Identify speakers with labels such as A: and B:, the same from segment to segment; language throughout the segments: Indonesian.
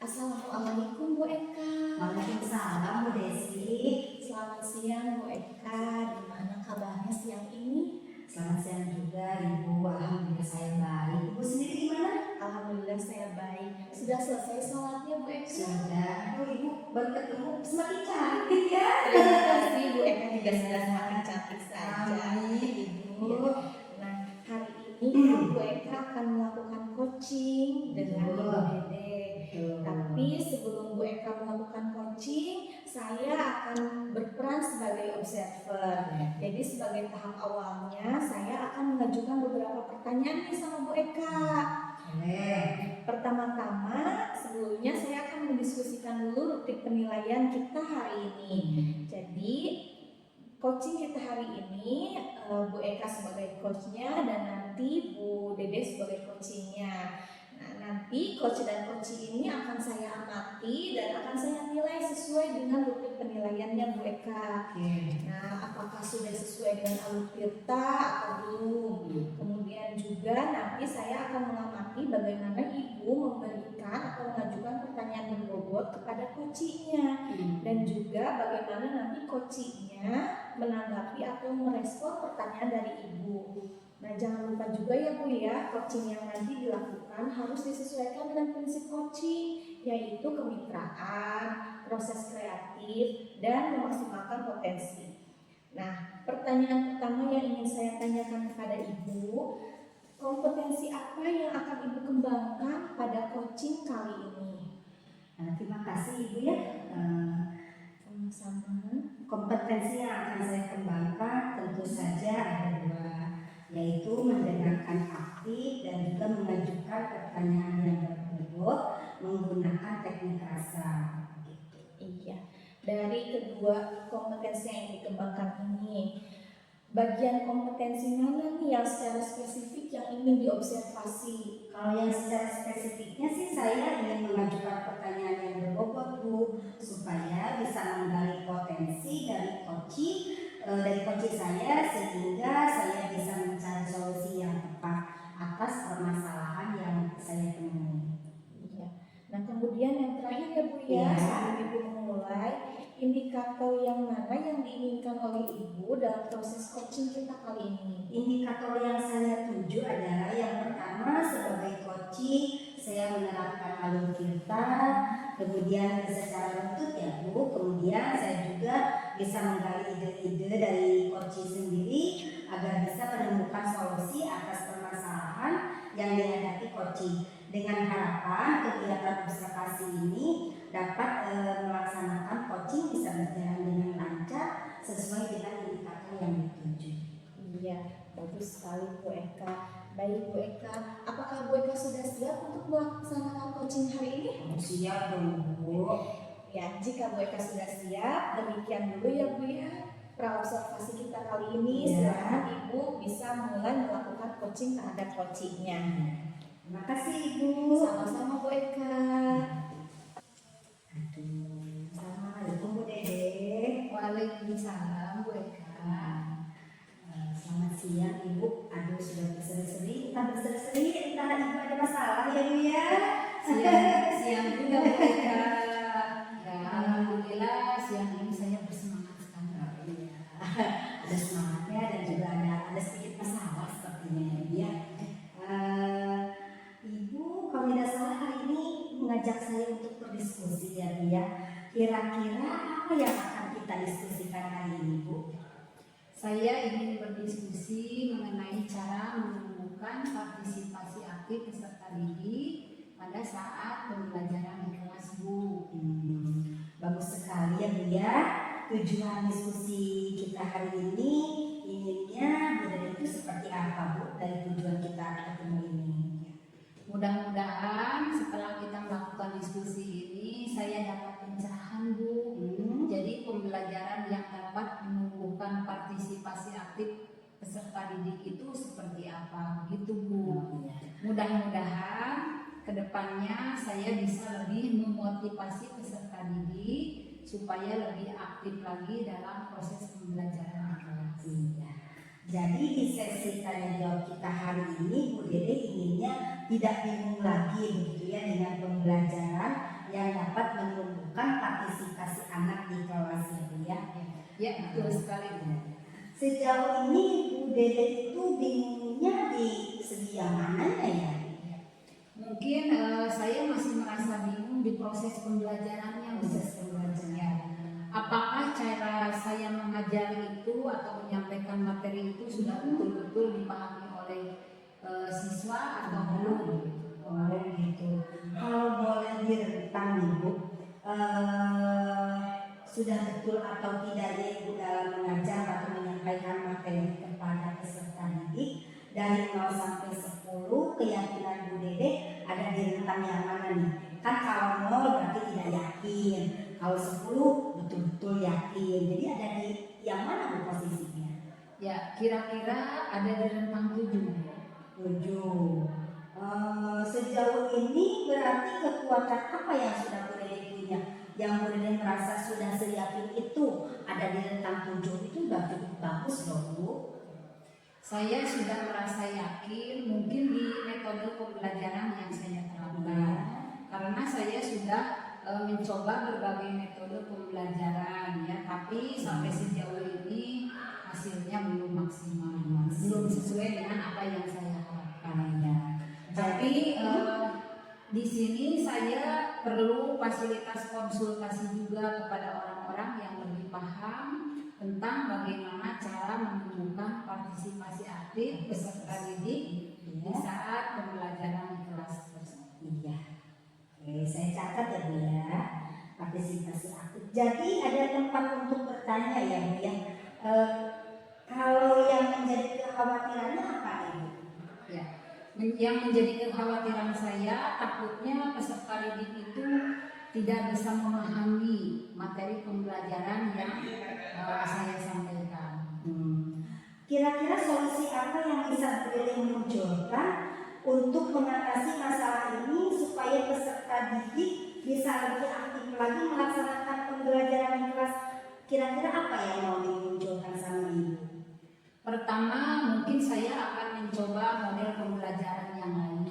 A: Assalamualaikum Bu Eka.
B: Waalaikumsalam Bu Desi.
A: Selamat siang Bu Eka. Gimana kabarnya siang ini?
B: Selamat siang juga Ibu. Alhamdulillah saya baik. Ibu sendiri gimana?
A: Alhamdulillah saya baik. Sudah selesai sholatnya Bu Eka?
B: Sudah. Oh Ibu baru ketemu semakin cantik ya.
A: Terima kasih Bu Eka juga sudah semakin cantik saja.
B: Amin Ibu.
A: Nah hari ini Bu Eka akan melakukan coaching dengan Ibu Dede. Tapi sebelum Bu Eka melakukan coaching, saya akan berperan sebagai observer. Jadi sebagai tahap awalnya, saya akan mengajukan beberapa pertanyaan nih sama Bu Eka. Pertama-tama, sebelumnya saya akan mendiskusikan dulu rubrik penilaian kita hari ini. Jadi coaching kita hari ini, Bu Eka sebagai coachnya dan nanti Bu Dede sebagai coachingnya. Nah, nanti coach dan coaching ini akan saya amati dan akan saya nilai sesuai dengan rubrik penilaiannya Bu Eka. Nah, apakah sudah sesuai dengan alur tirta atau belum? Kemudian juga nanti saya akan mengamati bagaimana Ibu memberikan atau mengajukan pertanyaan berbobot kepada coachingnya dan juga bagaimana nanti coachingnya menanggapi atau merespon pertanyaan dari Ibu. Nah jangan lupa juga ya Bu ya, coaching yang nanti dilakukan harus disesuaikan dengan prinsip coaching, yaitu kemitraan, proses kreatif, dan memaksimalkan potensi. Nah pertanyaan pertama yang ingin saya tanyakan kepada Ibu, kompetensi apa yang akan Ibu kembangkan pada coaching kali ini?
B: Terima kasih Ibu ya.
A: Sama-sama.
B: Kompetensi yang akan saya kembangkan tentu saja ada dua, yaitu mendengarkan aktif dan juga mengajukan pertanyaan yang berbobot menggunakan teknik rasa.
A: Iya, dari kedua kompetensi yang dikembangkan ini, bagian kompetensi mana nih yang secara spesifik yang ingin diobservasi?
B: Kalau yang secara spesifiknya sih saya ingin mengajukan pertanyaan yang berbobot Bu, supaya bisa menggali potensi dari coaching saya, sehingga saya bisa mencari solusi yang tepat atas permasalahan yang saya temui.
A: Iya. Nah kemudian yang terakhir ya Bu ya, sebelum Ibu memulai, indikator yang mana yang diinginkan oleh Ibu dalam proses coaching kita kali ini?
B: Indikator yang saya tuju adalah yang pertama, sebagai coaching saya menerapkan alur kita, kemudian secara lutut ya Bu, kemudian saya juga bisa menggali ide-ide dari coaching sendiri agar bisa menemukan solusi atas permasalahan yang dihadapi coaching, dengan harapan kegiatan observasi ini dapat melaksanakan coaching bisa berjalan dengan lancar sesuai dengan indikator yang dituju.
A: Iya, bagus sekali Bu Eka. Baik Bu Eka, apakah Bu Eka sudah siap untuk melaksanakan coaching hari ini?
B: Siap dong Bu.
A: Ya, jika Bu Eka sudah siap, demikian dulu ya Bu ya praobservasi kita kali ini. Silakan Ibu bisa mulai melakukan coaching terhadap coachingnya.
B: Terima kasih Ibu.
A: Sama-sama Bu Eka.
B: Assalamualaikum Bu Dede.
C: Waalaikumsalam Bu Eka.
B: Selamat siang Ibu. Aduh sudah berseri-seri. Entah berseri-seri, entah Ibu ada masalah ya Bu ya.
C: Siang juga Bu Eka. Ya, alhamdulillah siang ini saya bersemangat sekali.
B: Ada semangatnya dan juga ada sedikit masalah sepertinya ya. Ibu kalau tidak salah hari ini mengajak saya untuk berdiskusi ya Bu ya. Kira-kira apa yang akan kita diskusikan hari ini Bu?
C: Saya ingin berdiskusi mengenai cara menemukan partisipasi aktif peserta didik pada saat pembelajaran di kelas Bu.
B: Bagus sekali ya Bu ya. Tujuan diskusi kita hari ini inginnya Bu itu seperti apa Bu dari tujuan kita ketemu ini?
C: Mudah-mudahan setelah kita melakukan diskusi ini saya dapat pencerahan Bu. Jadi pembelajaran yang dapat menumbuhkan partisipasi aktif peserta didik itu seperti apa begitu Bu. Mudah-mudahan kedepannya saya bisa lebih memotivasi peserta didik supaya lebih aktif lagi dalam proses pembelajaran kelas.
B: Jadi di sesi tanya jawab kita hari ini Bu Dede inginnya tidak bingung lagi begitu ya dengan pembelajaran pembelajaran yang dapat menumbuhkan partisipasi anak di kelas ya Bu ya.
C: Ya, betul sekali.
B: Sejauh ini Bu Dede itu bingungnya di segi yang mananya ya?
C: Mungkin saya masih merasa bingung di proses pembelajarannya,
B: Proses pembelajaran.
C: apakah cara saya mengajar itu atau menyampaikan materi itu sudah betul-betul dipahami oleh siswa atau belum?
B: Oh gitu. Kalau boleh direntang nih Bu, sudah betul atau tidaknya Ibu dalam mengajar atau menyampaikan materi kepada peserta didik dari 0 sampai 10, keyakinan Bu Dede ada di rentang yang mana nih? Kan kalau 0 berarti tidak yakin, kalau 10 betul-betul yakin. Jadi ada di yang mana Bu posisinya?
C: Ya, kira-kira ada di rentang 7.
B: 7. Sejauh ini berarti kekuatan apa yang sudah Bu Dede punya? Yang Bu Dede merasa sudah seyakin itu ada di rentang 7 itu sudah cukup bagus loh Bu.
C: Saya sudah merasa yakin mungkin di metode pembelajaran yang saya terapkan. Karena saya sudah mencoba berbagai metode pembelajaran ya, tapi sampai sejauh ini hasilnya belum maksimal, belum sesuai dengan apa yang saya harapkan ya. Tapi di sini saya perlu fasilitas konsultasi juga kepada orang-orang yang lebih paham tentang bagaimana cara menumbuhkan partisipasi aktif peserta didik di saat pembelajaran di kelas tersebut.
B: Iya. Oke, saya catat ya Bu ya, partisipasi aktif. Jadi ada tempat untuk bertanya ya Bu ya. Kalau yang menjadi kekhawatirannya apa Ibu?
C: Ya, yang menjadi kekhawatiran saya takutnya peserta didik itu tidak bisa memahami materi pembelajaran yang saya sampaikan.
B: Kira-kira solusi apa yang bisa Bu Dede munculkan untuk mengatasi masalah ini supaya peserta didik bisa lebih aktif lagi melaksanakan pembelajaran di kelas? Kira-kira apa yang mau dimunculkan sama Ibu?
C: Pertama, mungkin saya akan mencoba model pembelajaran yang lain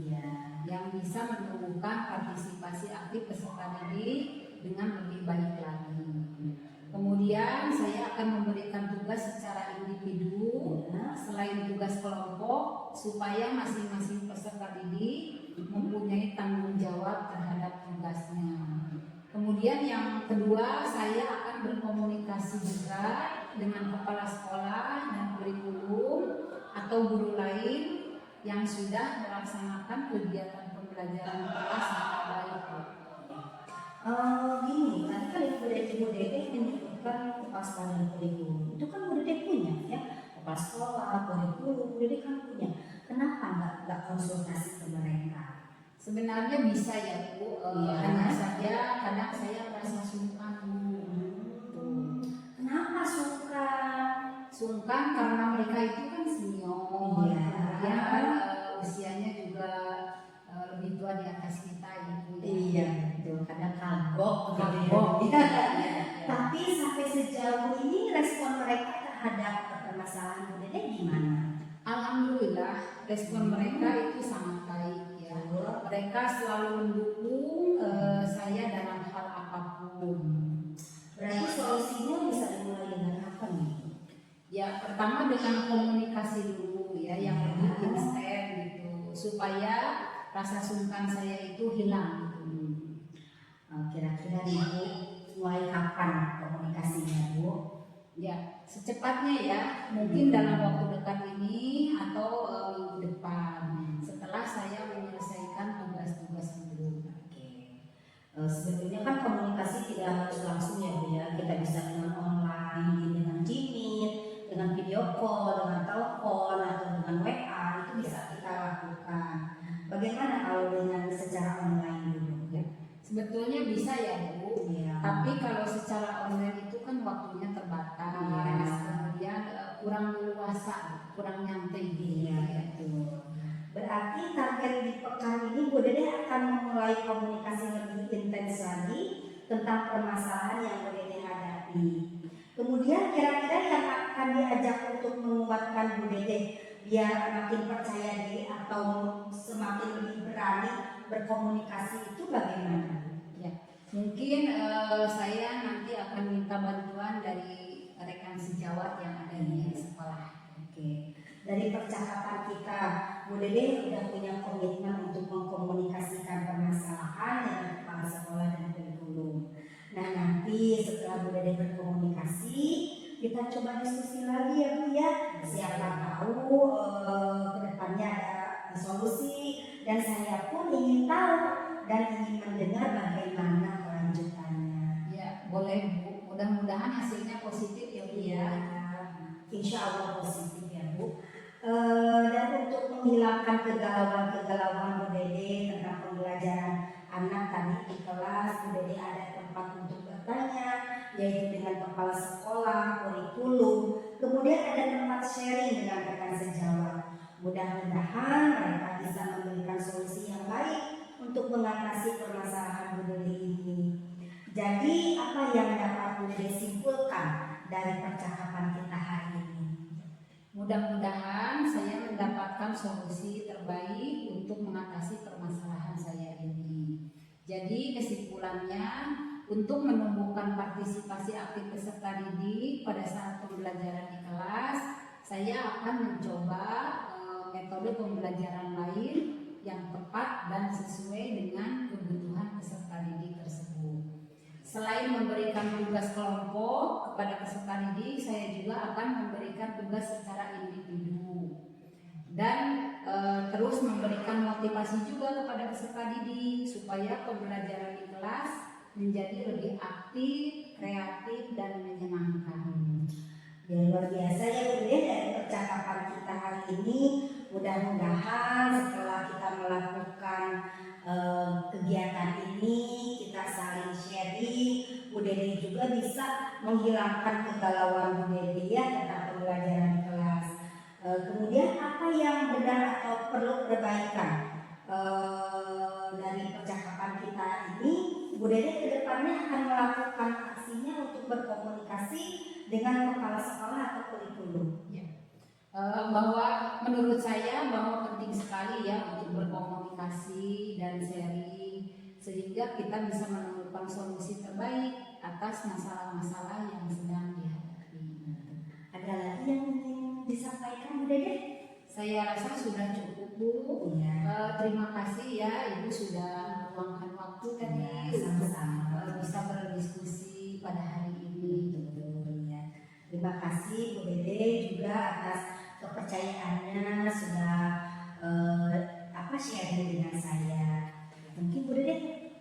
C: ya, yang bisa menumbuhkan partisipasi aktif peserta didik dengan lebih baik lagi. Kemudian saya akan memberikan tugas secara individu selain tugas kelompok supaya masing-masing peserta didik mempunyai tanggung jawab terhadap tugasnya. Kemudian yang kedua, saya akan berkomunikasi juga dengan kepala sekolah dan kurikulum atau guru lain yang sudah melaksanakan kegiatan pembelajaran kelas dengan baik.
B: Gini, tadi kan Bu Dede menyebutkan kepala sekolah dan kurikulum. Itu kan Bu Dede punya ya, kepala sekolah, kurikulum, Bu Dede kan punya. Kenapa nggak konsultasi ke mereka?
C: Sebenarnya bisa ya Bu, hanya saja kadang saya merasa sungkan Bu.
B: Kenapa sungkan?
C: Sungkan karena mereka itu kan senior,
B: Iya.
C: kemudian usianya juga lebih tua di atas kita Ibu.
B: Iya betul, kadang kagok.
C: Iya.
B: Tapi sampai sejauh ini respon mereka terhadap permasalahan Bu Dede gimana?
C: Alhamdulillah respon mereka itu sangat baik ya. Mereka selalu mendukung saya dalam hal apapun.
B: Berarti solusinya bisa dimulai dengan apa nih?
C: Ya pertama dengan komunikasi dulu ya yang lebih instan gitu supaya rasa sungkan saya itu hilang.
B: Kira-kira nih Bu, mulai kapan komunikasinya Bu?
C: Ya secepatnya ya, mungkin dalam waktu dekat ini atau minggu depan setelah saya menyelesaikan tugas-tugas itu.
B: Sebetulnya kan komunikasi tidak harus langsung ya Bu ya. Kita bisa dengan online, dengan Jimit, dengan video call, dengan telepon atau dengan WA, itu bisa kita lakukan. Bagaimana kalau dengan secara online dulu?
C: Sebetulnya bisa ya Bu,
B: Ya.
C: tapi kalau secara online itu kan waktunya terbatas, kemudian kurang leluasa, kurang nyantai gitu.
B: Iya betul. Berarti target di pekan ini Bu Dede akan memulai komunikasi lebih intens lagi tentang permasalahan yang Bu Dede hadapi. Kemudian kira-kira yang akan diajak untuk menguatkan Bu Dede biar makin percaya diri atau semakin lebih berani berkomunikasi itu bagaimana?
C: Ya, mungkin saya nanti akan minta bantuan dari rekan sejawat yang ada di sekolah.
B: Oke. Dari percakapan kita, Bu Dede sudah punya komitmen untuk mengkomunikasikan permasalahan dengan kepala sekolah dan kurikulum. Nah, nanti setelah Bu Dede berkomunikasi, kita coba diskusi lagi ya Bu ya. Siapa tahu kedepannya ada solusi, dan saya pun ingin tahu dan ingin mendengar bagaimana kelanjutannya.
C: Ya, boleh Bu. Mudah-mudahan hasilnya positif ya Bu ya.
B: Insya Allah positif ya Bu. Dan untuk menghilangkan kegalauan-kegalauan Bu Dede tentang pembelajaran anak tadi di kelas, Bu Dede ada tempat untuk bertanya, yaitu dengan kepala sekolah, kurikulum, kemudian ada tempat sharing dengan rekan sejawat. Mudah-mudahan mereka bisa memberikan solusi yang baik untuk mengatasi permasalahan Bu Dede ini. Jadi apa yang dapat Bu Dede simpulkan dari percakapan kita hari ini?
C: Mudah-mudahan saya mendapatkan solusi terbaik untuk mengatasi permasalahan saya ini. Jadi kesimpulannya, untuk menumbuhkan partisipasi aktif peserta didik pada saat pembelajaran di kelas, saya akan mencoba metode pembelajaran lain yang tepat dan sesuai dengan kebutuhan peserta didik tersebut. Selain memberikan tugas kelompok kepada peserta didik, saya juga akan memberikan tugas secara individu dan terus memberikan motivasi juga kepada peserta didik supaya pembelajaran di kelas menjadi lebih aktif, kreatif, dan menyenangkan.
B: Ya, luar biasa ya Bu Dede dari percakapan kita hari ini. Mudah-mudahan setelah kita melakukan kegiatan ini, kita saling sharing, Bu Dede juga bisa menghilangkan kegalauan Bu Dede ya tentang pembelajaran di kelas. Kemudian apa yang benar atau perlu perbaikan dari percakapan kita ini, Bu Dede kedepannya akan melakukan aksinya untuk berkomunikasi dengan kepala sekolah atau kurikulum.
C: Bahwa menurut saya bahwa penting sekali ya untuk berkomunikasi dan sharing sehingga kita bisa menemukan solusi terbaik atas masalah-masalah yang sedang dihadapi.
B: Ada lagi yang ingin disampaikan Bu Dede?
C: Saya rasa sudah cukup Bu.
B: Ya.
C: Terima kasih ya Ibu sudah meluangkan waktu tadi
B: Sama-sama.
C: bisa berdiskusi pada hari ini.
B: Betul ya. Terima kasih Bu Dede juga atas kepercayaannya sudah sharing dengan saya. Mungkin Bu Dede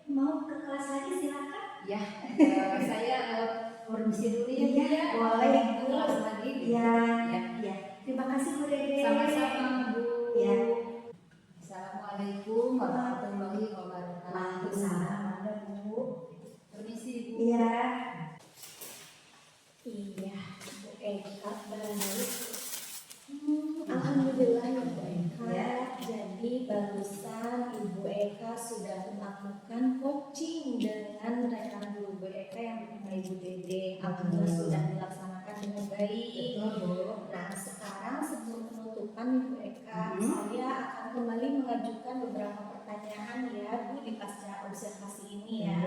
B: mau ke kelas lagi, silakan.
C: Ya, saya permisi dulu ya Bu ya.
B: Boleh Bu.
C: Kelas lagi.
B: Ya. Terima kasih Bu Dede.
C: Sama-sama Bu.
B: Ya.
C: Assalamualaikum warahmatullahi wabarakatuh.
B: Waalaikumsalam Bu.
C: Permisi Bu.
B: Iya.
A: Iya, Bu Eka baik. Alhamdulillah ya Bu Eka.
B: Ya.
A: Jadi barusan Ibu Eka sudah melakukan coaching dengan rekan Bu Eka yang bernama Ibu Dede. Alhamdulillah sudah dilaksanakan dengan baik.
B: Betul Bu.
A: Nah sekarang sebelum penutupan Ibu Eka, saya akan kembali mengajukan beberapa pertanyaan ya Bu di pasca observasi ini ya.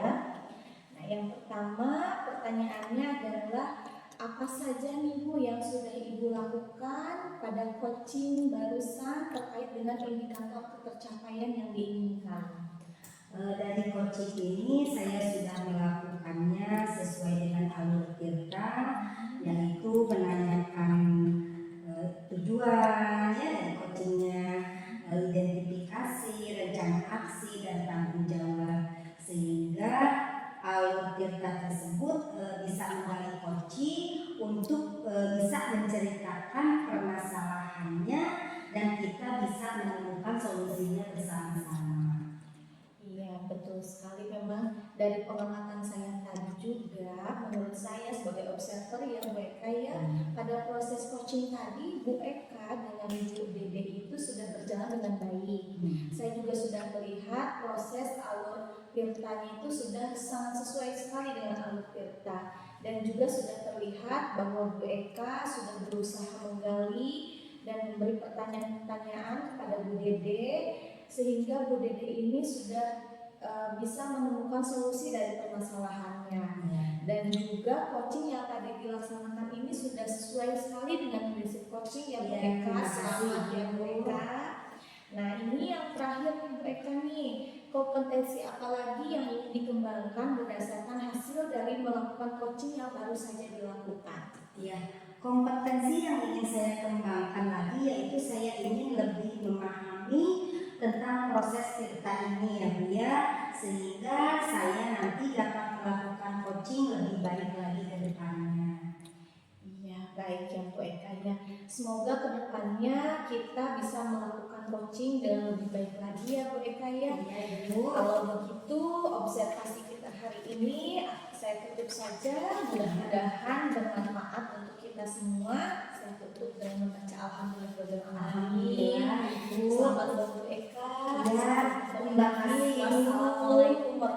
A: Nah yang pertama pertanyaannya adalah apa saja nih Bu yang sudah Ibu lakukan pada coaching barusan terkait dengan indikator ketercapaian yang diinginkan?
B: Dari coaching ini saya sudah melakukannya sesuai dengan alur Tirta, yaitu menanyakan tujuan ya dari coachingnya, identifikasi, rencana aksi dan tanggung jawab, sehingga alur Tirta tersebut bisa menggali coaching untuk bisa menceritakan permasalahannya dan kita bisa menemukan solusinya bersama-sama.
A: Iya betul sekali, memang dari pengamatan saya tadi juga menurut saya sebagai observer ya Bu Eka ya, pada proses coaching tadi Bu Eka dengan Bu Dede itu sudah berjalan dengan baik. Saya juga sudah melihat proses alur Tirtanya itu sudah sangat sesuai sekali dengan alur Tirta, dan juga sudah terlihat bahwa Bu Eka sudah berusaha menggali dan memberi pertanyaan-pertanyaan kepada Bu Dede sehingga Bu Dede ini sudah bisa menemukan solusi dari permasalahannya. Dan juga coaching yang tadi dilaksanakan ini sudah sesuai sekali dengan prinsip coaching yang Bu Eka. Selamat ya Bu Eka. Nah ini yang terakhir nih Bu Eka nih, kompetensi apa lagi yang ingin dikembangkan berdasarkan hasil dari melakukan coaching yang baru saja dilakukan?
B: Ya, kompetensi yang ingin saya kembangkan lagi yaitu saya ingin lebih memahami tentang proses tirta ini ya Bu ya, sehingga saya nanti dapat melakukan coaching lebih baik lagi ke depannya.
A: Iya, baik ya Bu Eka ya. Semoga kedepannya kita bisa melakukan coaching dengan lebih baik lagi ya Bu Eka ya.
B: Iya Ibu.
A: Kalau begitu observasi kita hari ini saya tutup saja. Mudah-mudahan bermanfaat untuk kita semua. Saya tutup dengan membaca alhamdulillah.
B: Alhamdulillah Ibu.
A: Selamat buat Bu Eka.
B: Ya, terima kasih.
A: Wassalamualaikum warahmatullahi